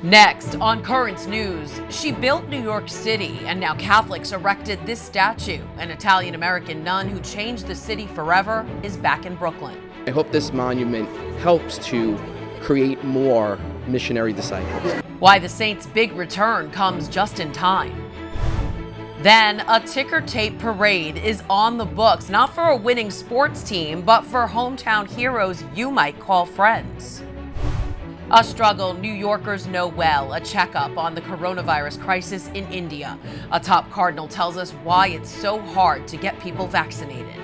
Next, on Currents News, she built New York City, and now Catholics erected this statue. An Italian-American nun who changed the city forever is back in Brooklyn. I hope this monument helps to create more missionary disciples. Why the saint's big return comes just in time. Then, a ticker tape parade is on the books, not for a winning sports team, but for hometown heroes you might call friends. A struggle New Yorkers know well, a checkup on the coronavirus crisis in India. A top cardinal tells us why it's so hard to get people vaccinated.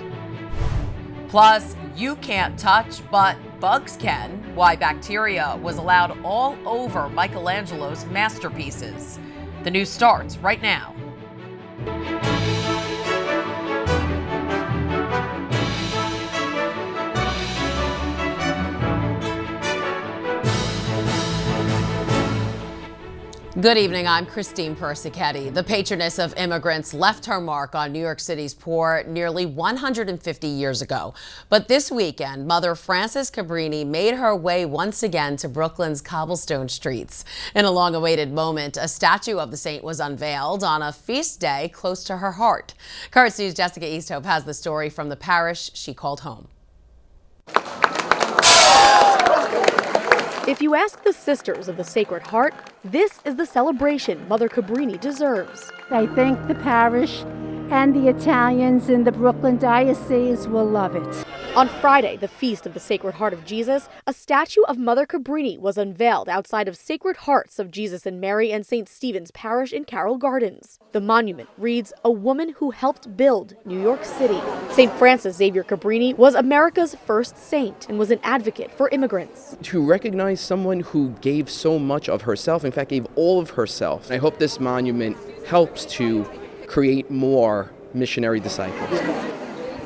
Plus, you can't touch, but bugs can. Why bacteria was allowed all over Michelangelo's masterpieces. The news starts right now. Good evening, I'm Christine Persichetti. The patroness of immigrants left her mark on New York City's poor nearly 150 years ago. But this weekend, Mother Frances Cabrini made her way once again to Brooklyn's cobblestone streets. In a long-awaited moment, a statue of the saint was unveiled on a feast day close to her heart. Currents News' Jessica Easthope has the story from the parish she called home. If you ask the Sisters of the Sacred Heart, this is the celebration Mother Cabrini deserves. I think the parish and the Italians in the Brooklyn Diocese will love it. On Friday, the Feast of the Sacred Heart of Jesus, a statue of Mother Cabrini was unveiled outside of Sacred Hearts of Jesus and Mary and St. Stephen's Parish in Carroll Gardens. The monument reads, "A woman who helped build New York City." St. Frances Xavier Cabrini was America's first saint and was an advocate for immigrants. To recognize someone who gave so much of herself, in fact, gave all of herself. I hope this monument helps to create more missionary disciples.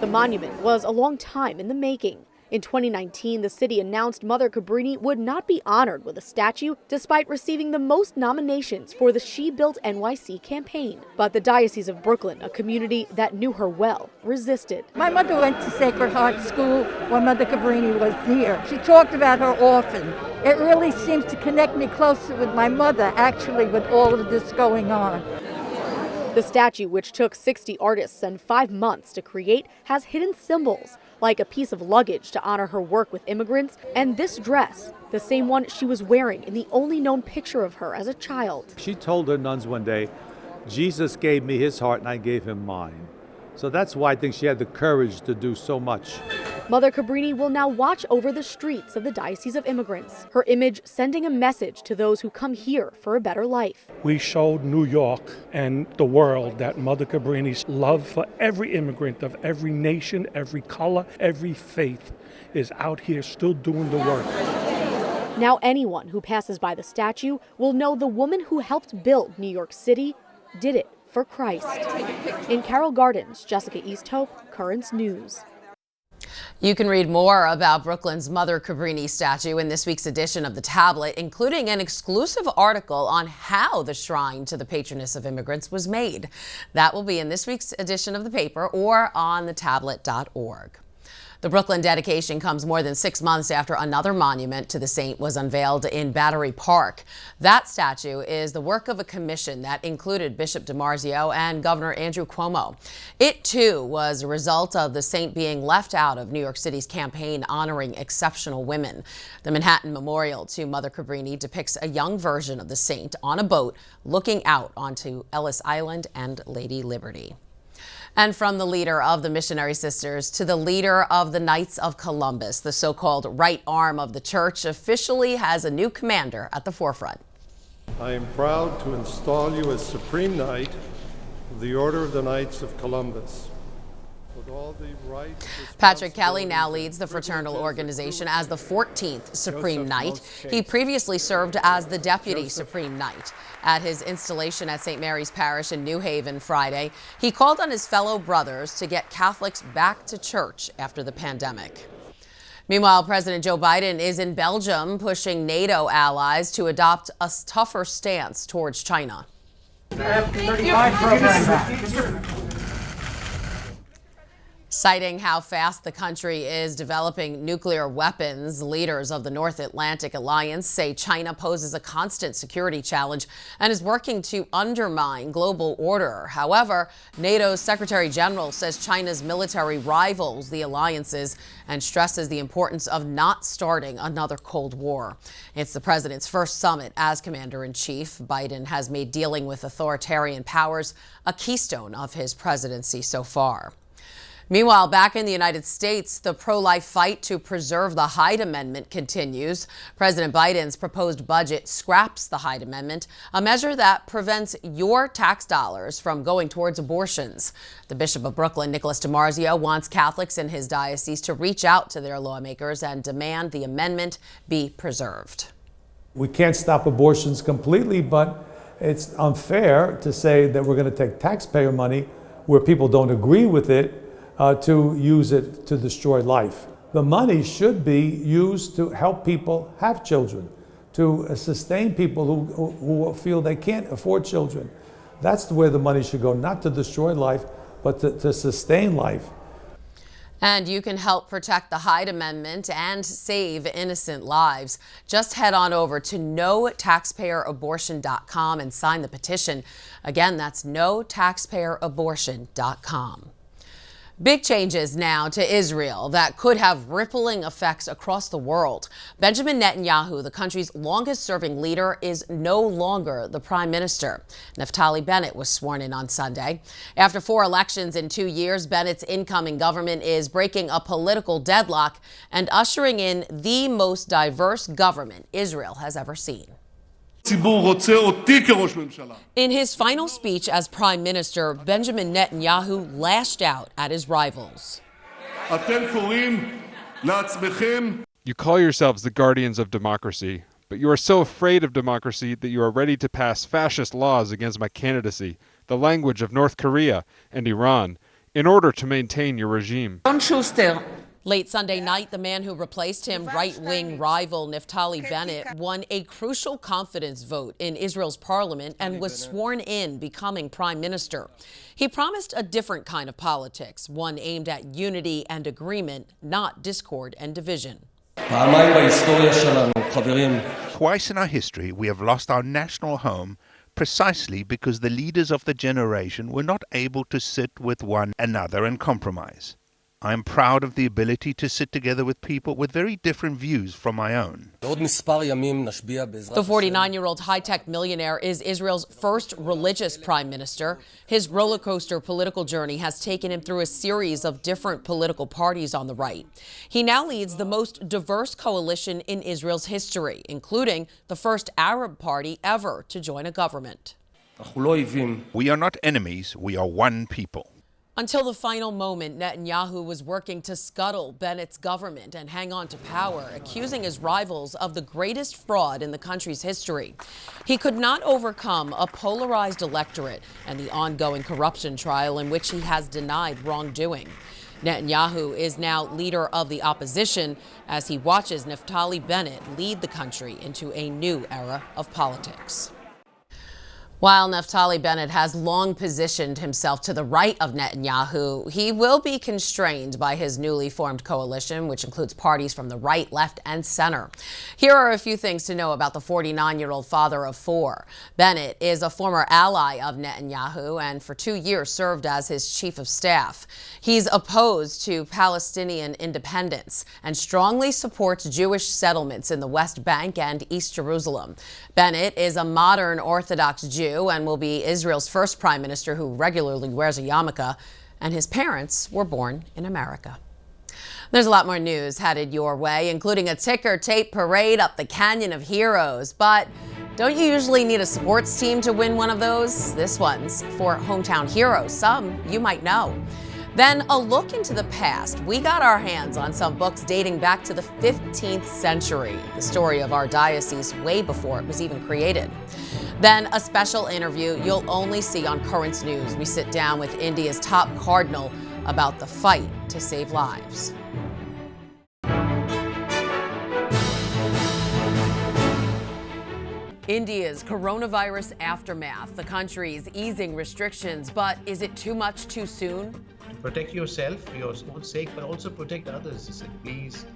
The monument was a long time in the making. In 2019, the city announced Mother Cabrini would not be honored with a statue despite receiving the most nominations for the She Built NYC campaign. But the Diocese of Brooklyn, a community that knew her well, resisted. My mother went to Sacred Heart School when Mother Cabrini was here. She talked about her often. It really seems to connect me closer with my mother, actually, with all of this going on. The statue, which took 60 artists and 5 months to create, has hidden symbols, like a piece of luggage to honor her work with immigrants, and this dress, the same one she was wearing in the only known picture of her as a child. She told her nuns one day, "Jesus gave me his heart and I gave him mine." So that's why I think she had the courage to do so much. Mother Cabrini will now watch over the streets of the Diocese of Immigrants, her image sending a message to those who come here for a better life. We showed New York and the world that Mother Cabrini's love for every immigrant of every nation, every color, every faith is out here still doing the work. Now anyone who passes by the statue will know the woman who helped build New York City did it for Christ. In Carroll Gardens, Jessica Easthope, Currents News. You can read more about Brooklyn's Mother Cabrini statue in this week's edition of The Tablet, including an exclusive article on how the shrine to the patroness of immigrants was made. That will be in this week's edition of the paper or on thetablet.org. The Brooklyn dedication comes more than 6 months after another monument to the saint was unveiled in Battery Park. That statue is the work of a commission that included Bishop DiMarzio and Governor Andrew Cuomo. It, too, was a result of the saint being left out of New York City's campaign honoring exceptional women. The Manhattan Memorial to Mother Cabrini depicts a young version of the saint on a boat looking out onto Ellis Island and Lady Liberty. And from the leader of the Missionary Sisters to the leader of the Knights of Columbus, the so-called right arm of the church officially has a new commander at the forefront. I am proud to install you as Supreme Knight of the Order of the Knights of Columbus. Patrick Kelly now leads the fraternal organization as the 14th Supreme Knight. He previously served as the Deputy Supreme Knight. At his installation at St. Mary's Parish in New Haven Friday, he called on his fellow brothers to get Catholics back to church after the pandemic. Meanwhile, President Joe Biden is in Belgium pushing NATO allies to adopt a tougher stance towards China. Citing how fast the country is developing nuclear weapons, leaders of the North Atlantic Alliance say China poses a constant security challenge and is working to undermine global order. However, NATO's Secretary General says China's military rivals the alliances and stresses the importance of not starting another Cold War. It's the president's first summit as commander-in-chief. Biden has made dealing with authoritarian powers a keystone of his presidency so far. Meanwhile, back in the United States, the pro-life fight to preserve the Hyde Amendment continues. President Biden's proposed budget scraps the Hyde Amendment, a measure that prevents your tax dollars from going towards abortions. The Bishop of Brooklyn, Nicholas DiMarzio, wants Catholics in his diocese to reach out to their lawmakers and demand the amendment be preserved. We can't stop abortions completely, but it's unfair to say that we're going to take taxpayer money where people don't agree with it to use it to destroy life. The money should be used to help people have children, to sustain people who feel they can't afford children. That's the way the money should go, not to destroy life, but to sustain life. And you can help protect the Hyde Amendment and save innocent lives. Just head on over to notaxpayerabortion.com and sign the petition. Again, that's notaxpayerabortion.com. Big changes now to Israel that could have rippling effects across the world. Benjamin Netanyahu, the country's longest-serving leader, is no longer the prime minister. Naftali Bennett was sworn in on Sunday. After 4 elections in 2 years, Bennett's incoming government is breaking a political deadlock and ushering in the most diverse government Israel has ever seen. In his final speech as prime minister, Benjamin Netanyahu lashed out at his rivals. You call yourselves the guardians of democracy, but you are so afraid of democracy that you are ready to pass fascist laws against my candidacy, the language of North Korea and Iran, in order to maintain your regime. Late Sunday night, the man who replaced him, right-wing rival Naftali Bennett, won a crucial confidence vote in Israel's parliament and was sworn in, becoming prime minister. He promised a different kind of politics, one aimed at unity and agreement, not discord and division. Twice in our history, we have lost our national home precisely because the leaders of the generation were not able to sit with one another and compromise. I am proud of the ability to sit together with people with very different views from my own. The 49-year-old high-tech millionaire is Israel's first religious prime minister. His roller coaster political journey has taken him through a series of different political parties on the right. He now leads the most diverse coalition in Israel's history, including the first Arab party ever to join a government. We are not enemies, we are one people. Until the final moment, Netanyahu was working to scuttle Bennett's government and hang on to power, accusing his rivals of the greatest fraud in the country's history. He could not overcome a polarized electorate and the ongoing corruption trial in which he has denied wrongdoing. Netanyahu is now leader of the opposition as he watches Naftali Bennett lead the country into a new era of politics. While Naftali Bennett has long positioned himself to the right of Netanyahu, he will be constrained by his newly formed coalition, which includes parties from the right, left, and center. Here are a few things to know about the 49-year-old father of 4. Bennett is a former ally of Netanyahu and for 2 years served as his chief of staff. He's opposed to Palestinian independence and strongly supports Jewish settlements in the West Bank and East Jerusalem. Bennett is a modern Orthodox Jew and will be Israel's first prime minister who regularly wears a yarmulke, and his parents were born in America. There's a lot more news headed your way, including a ticker tape parade up the Canyon of Heroes. But don't you usually need a sports team to win one of those? This one's for hometown heroes, some you might know. Then a look into the past. We got our hands on some books dating back to the 15th century, the story of our diocese way before it was even created. Then a special interview you'll only see on Currents News. We sit down with India's top cardinal about the fight to save lives. India's coronavirus aftermath. The country's easing restrictions, but is it too much too soon? protect yourself for your own sake, but also protect others. He said, please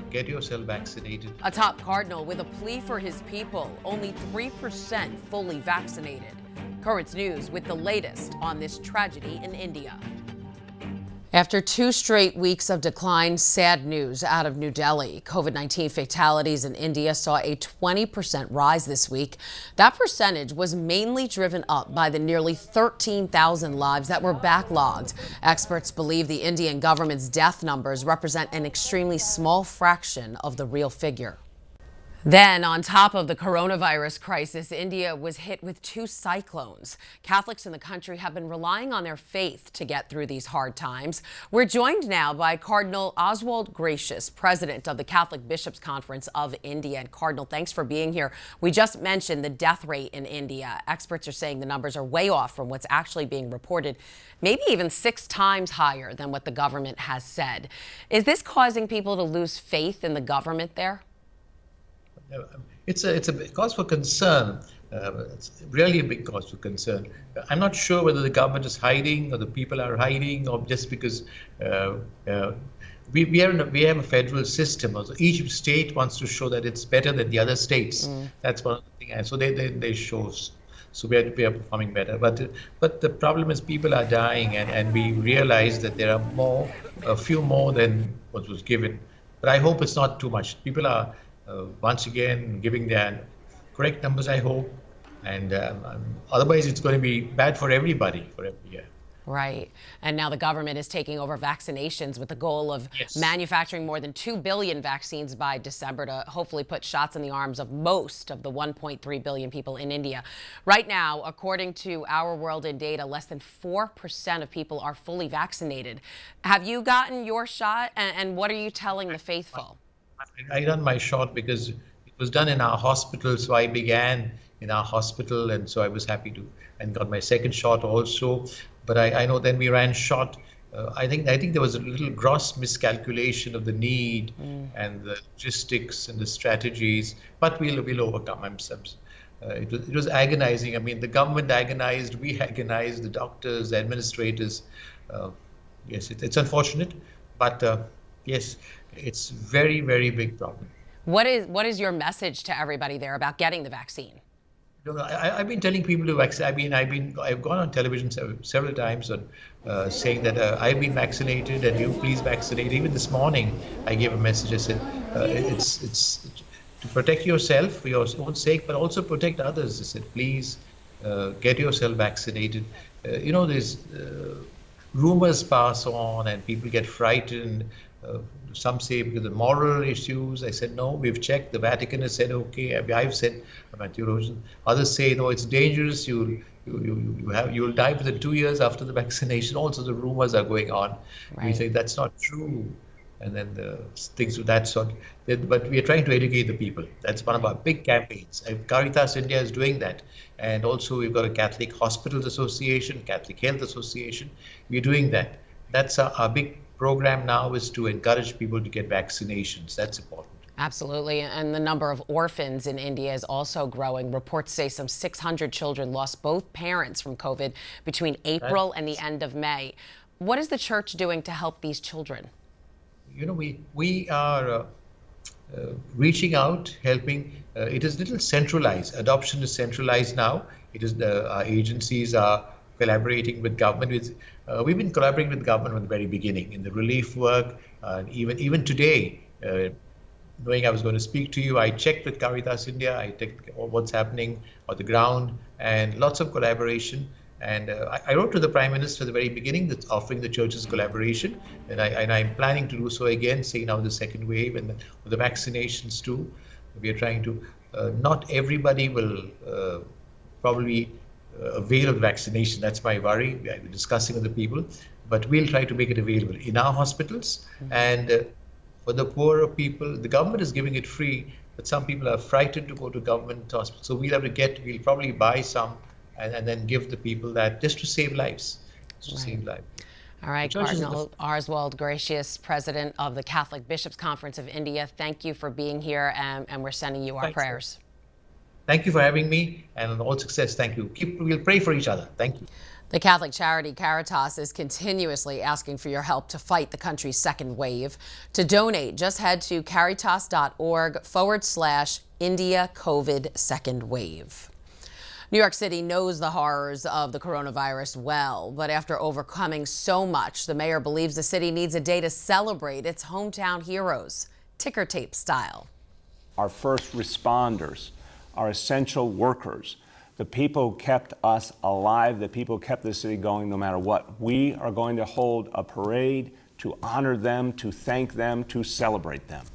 get yourself vaccinated. A top cardinal with a plea for his people, only 3% fully vaccinated. Currents News with the latest on this tragedy in India. After 2 straight weeks of decline, sad news out of New Delhi. COVID-19 fatalities in India saw a 20% rise this week. That percentage was mainly driven up by the nearly 13,000 lives that were backlogged. Experts believe the Indian government's death numbers represent an extremely small fraction of the real figure. Then, on top of the coronavirus crisis, India was hit with 2 cyclones. Catholics in the country have been relying on their faith to get through these hard times. We're joined now by Cardinal Oswald Gracious, president of the Catholic Bishops' Conference of India. And Cardinal, thanks for being here. We just mentioned the death rate in India. Experts are saying the numbers are way off from what's actually being reported, maybe even 6 times higher than what the government has said. Is this causing people to lose faith in the government there? It's a cause for concern. It's really a big cause for concern. I'm not sure whether the government is hiding or the people are hiding, or just because we have a federal system. Also, each state wants to show that it's better than the other states. That's one of the things. So they show. So we are performing better. But the problem is people are dying, and we realize that there are a few more than what was given. But I hope it's not too much. People are once again giving their correct numbers, I hope, and otherwise it's going to be bad for everybody for every year. Right. And now the government is taking over vaccinations with the goal of manufacturing more than 2 billion vaccines by December to hopefully put shots in the arms of most of the 1.3 billion people in India. Right now, according to Our World in Data, less than 4% of people are fully vaccinated. Have you gotten your shot, and what are you telling the faithful? I done my shot because it was done in our hospital, so I began in our hospital, and so I was happy to, and got my second shot also. But I know then we ran short. I think there was a little gross miscalculation of the need and the logistics and the strategies, but we'll overcome. It was agonizing. I mean, the government agonized, we agonized, the doctors, the administrators. Yes, it's unfortunate, but yes, it's very, very big problem. What is your message to everybody there about getting the vaccine? I've been telling people to vaccinate. I've gone on television several times on saying that I've been vaccinated and you please vaccinate. Even this morning, I gave a message. I said it's to protect yourself for your own sake, but also protect others. I said, please get yourself vaccinated. There's rumors pass on and people get frightened. Some say because of moral issues. I said, no, we've checked. The Vatican has said, okay. I've said, others say, no, it's dangerous. You'll die within 2 years after the vaccination. Also, the rumors are going on. Right. We say that's not true. And then the things of that sort. But we are trying to educate the people. That's one of our big campaigns. Caritas India is doing that. And also we've got a Catholic Hospitals Association, Catholic Health Association. We're doing that. That's our big program now, is to encourage people to get vaccinations. That's important. Absolutely. And the number of orphans in India is also growing. Reports say some 600 children lost both parents from COVID between April and the end of May. What is the church doing to help these children? We are reaching out, helping. It is little centralized. Adoption is centralized now. It is our agencies are collaborating with government. We've been collaborating with government from the very beginning in the relief work. Even today, knowing I was going to speak to you, I checked with Caritas India. I checked what's happening on the ground, and lots of collaboration. And I wrote to the Prime Minister at the very beginning that's offering the churches collaboration, and I'm planning to do so again, saying now the second wave and the vaccinations too. We are trying to. Not everybody will probably avail of vaccination. That's my worry. We are discussing with the people, but we'll try to make it available in our hospitals. And for the poorer people, the government is giving it free, but some people are frightened to go to government hospitals. So we'll probably buy some and then give the people that, just to save lives. Save lives. All right, Cardinal Oswald Gracious, president of the Catholic Bishops' Conference of India, thank you for being here, and we're sending you our prayers. Thank you for having me, and all success. Thank you. We'll pray for each other. Thank you. The Catholic charity Caritas is continuously asking for your help to fight the country's second wave. To donate, just head to caritas.org/India COVID second wave. New York City knows the horrors of the coronavirus well, but after overcoming so much, the mayor believes the city needs a day to celebrate its hometown heroes, ticker tape style. Our first responders, our essential workers, the people who kept us alive, the people who kept the city going no matter what. We are going to hold a parade to honor them, to thank them, to celebrate them.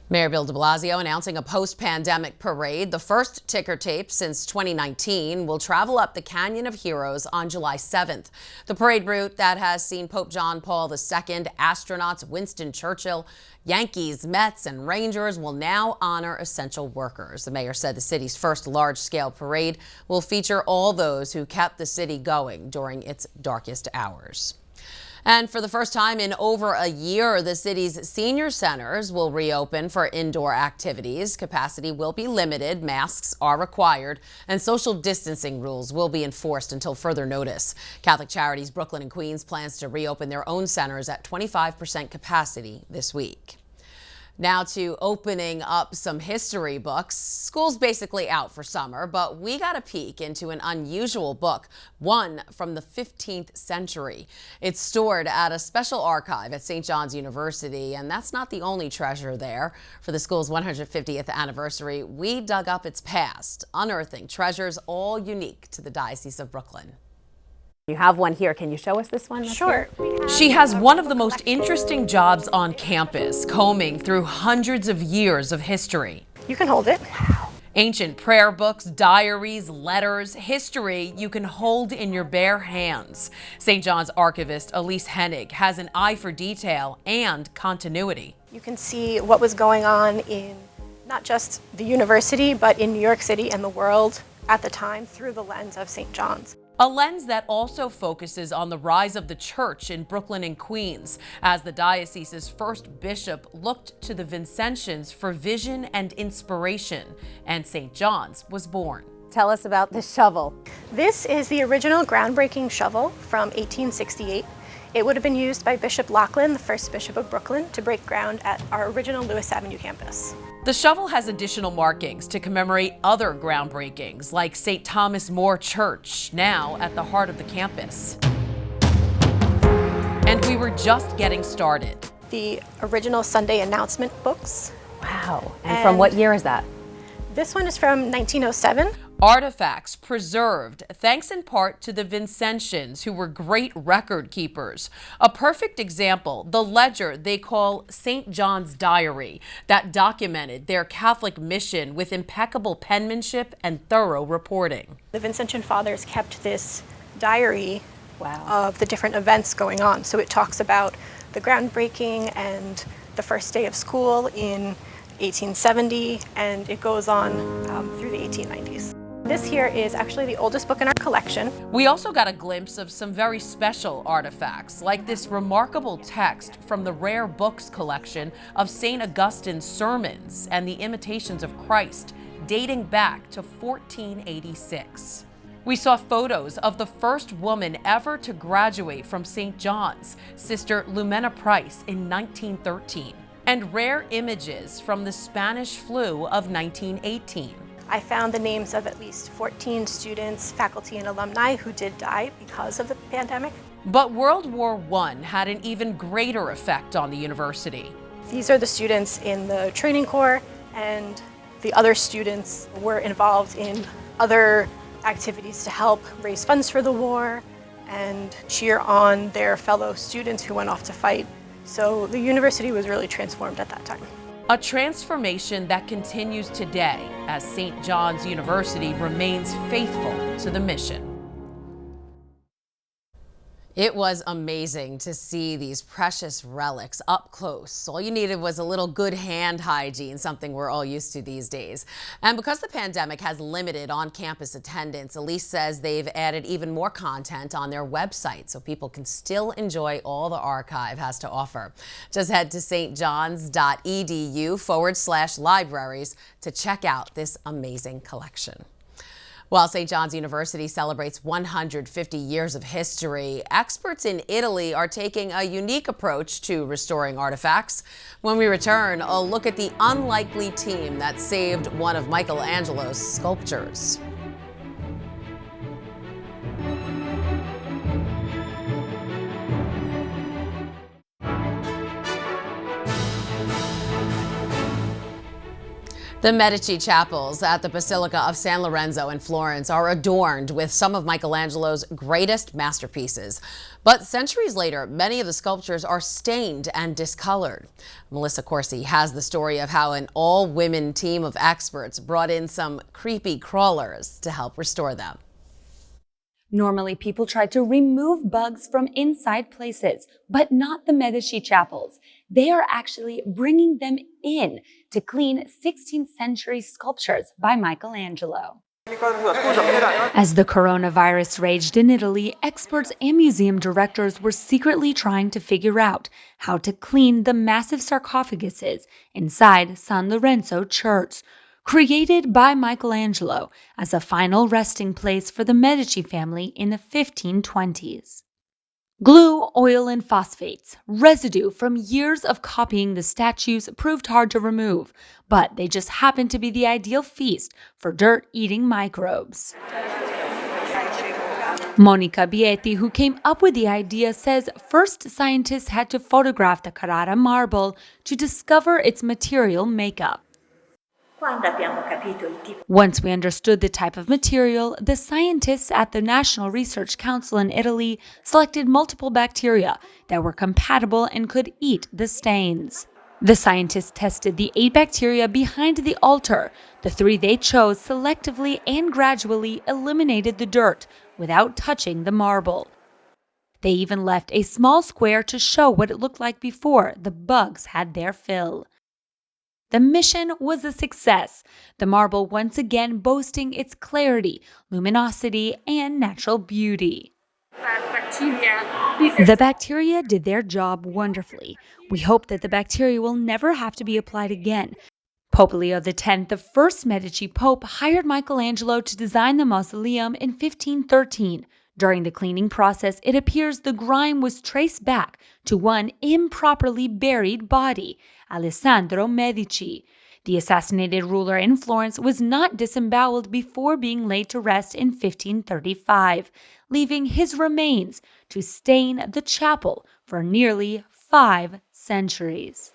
Mayor Bill de Blasio announcing a post-pandemic parade. The first ticker tape since 2019 will travel up the Canyon of Heroes on July 7th. The parade route that has seen Pope John Paul II, astronauts Winston Churchill, Yankees, Mets, and Rangers will now honor essential workers. The mayor said the city's first large-scale parade will feature all those who kept the city going during its darkest hours. And for the first time in over a year, the city's senior centers will reopen for indoor activities. Capacity will be limited, masks are required, and social distancing rules will be enforced until further notice. Catholic Charities Brooklyn and Queens plans to reopen their own centers at 25% capacity this week. Now to opening up some history books. School's basically out for summer, but we got a peek into an unusual book, one from the 15th century. It's stored at a special archive at St. John's University, and that's not the only treasure there. For the school's 150th anniversary, we dug up its past, unearthing treasures all unique to the Diocese of Brooklyn. You have one here. Can you show us this one? Sure. She has one of the most interesting jobs on campus, combing through hundreds of years of history. You can hold it. Ancient prayer books, diaries, letters, history you can hold in your bare hands. St. John's archivist ALYSE HENNIG has an eye for detail and continuity. You can see what was going on in not just the university, but in New York City and the world at the time through the lens of St. John's. A lens that also focuses on the rise of the church in Brooklyn and Queens, as the diocese's first bishop looked to the Vincentians for vision and inspiration, and St. John's was born. Tell us about this shovel. This is the original groundbreaking shovel from 1868. It would have been used by Bishop Laughlin, the first bishop of Brooklyn, to break ground at our original Lewis Avenue campus. The shovel has additional markings to commemorate other groundbreakings, like St. Thomas More Church, now at the heart of the campus. And we were just getting started. The original Sunday announcement books. Wow. And from what year is that? This one is from 1907. Artifacts preserved thanks in part to the Vincentians, who were great record keepers. A perfect example, the ledger they call St. John's Diary, that documented their Catholic mission with impeccable penmanship and thorough reporting. The Vincentian fathers kept this diary of the different events going on. So it talks about the groundbreaking and the first day of school in 1870, and it goes on through the 1890s. This here is actually the oldest book in our collection. We also got a glimpse of some very special artifacts, like this remarkable text from the Rare Books collection of St. Augustine's sermons and the Imitations of Christ, dating back to 1486. We saw photos of the first woman ever to graduate from St. John's, Sister Lumena Price, in 1913, and rare images from the Spanish flu of 1918. I found the names of at least 14 students, faculty, and alumni who did die because of the pandemic. But World War I had an even greater effect on the university. These are the students in the training corps, and the other students were involved in other activities to help raise funds for the war and cheer on their fellow students who went off to fight. So the university was really transformed at that time. A transformation that continues today as St. John's University remains faithful to the mission. It was amazing to see these precious relics up close. All you needed was a little good hand hygiene, something we're all used to these days. And because the pandemic has limited on-campus attendance, ALYSE says they've added even more content on their website so people can still enjoy all the archive has to offer. Just head to stjohns.edu/libraries to check out this amazing collection. While St. John's University celebrates 150 years of history, experts in Italy are taking a unique approach to restoring artifacts. When we return, a look at the unlikely team that saved one of Michelangelo's sculptures. The Medici chapels at the Basilica of San Lorenzo in Florence are adorned with some of Michelangelo's greatest masterpieces. But centuries later, many of the sculptures are stained and discolored. Melissa Corsi has the story of how an all-women team of experts brought in some creepy crawlers to help restore them. Normally, people try to remove bugs from inside places, but not the Medici chapels. They are actually bringing them in to clean 16th century sculptures by Michelangelo. As the coronavirus raged in Italy, experts and museum directors were secretly trying to figure out how to clean the massive sarcophaguses inside San Lorenzo Church, created by Michelangelo as a final resting place for the Medici family in the 1520s. Glue, oil, and phosphates, residue from years of copying the statues, proved hard to remove, but they just happened to be the ideal feast for dirt-eating microbes. Monica Bietti, who came up with the idea, says first scientists had to photograph the Carrara marble to discover its material makeup. Once we understood the type of material, the scientists at the National Research Council in Italy selected multiple bacteria that were compatible and could eat the stains. The scientists tested the 8 bacteria behind the altar. The 3 they chose selectively and gradually eliminated the dirt without touching the marble. They even left a small square to show what it looked like before the bugs had their fill. The mission was a success, the marble once again boasting its clarity, luminosity, and natural beauty. The bacteria did their job wonderfully. We hope that the bacteria will never have to be applied again. Pope Leo X, the first Medici pope, hired Michelangelo to design the mausoleum in 1513. During the cleaning process, it appears the grime was traced back to one improperly buried body, Alessandro Medici. The assassinated ruler in Florence was not disemboweled before being laid to rest in 1535, leaving his remains to stain the chapel for nearly 5 centuries.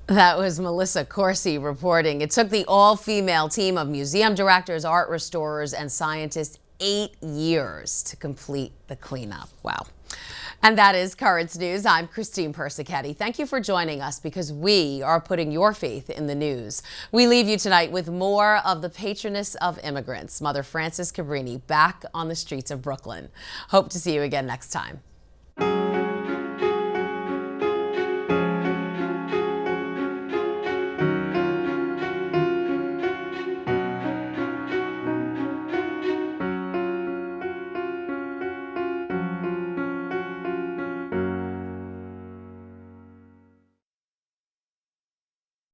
That was Melissa Corsi reporting. It took the all-female team of museum directors, art restorers, and scientists 8 years to complete the cleanup. Wow. And that is Currents News. I'm Christine Persichetti. Thank you for joining us because we are putting your faith in the news. We leave you tonight with more of the patroness of immigrants, Mother Frances Cabrini, back on the streets of Brooklyn. Hope to see you again next time.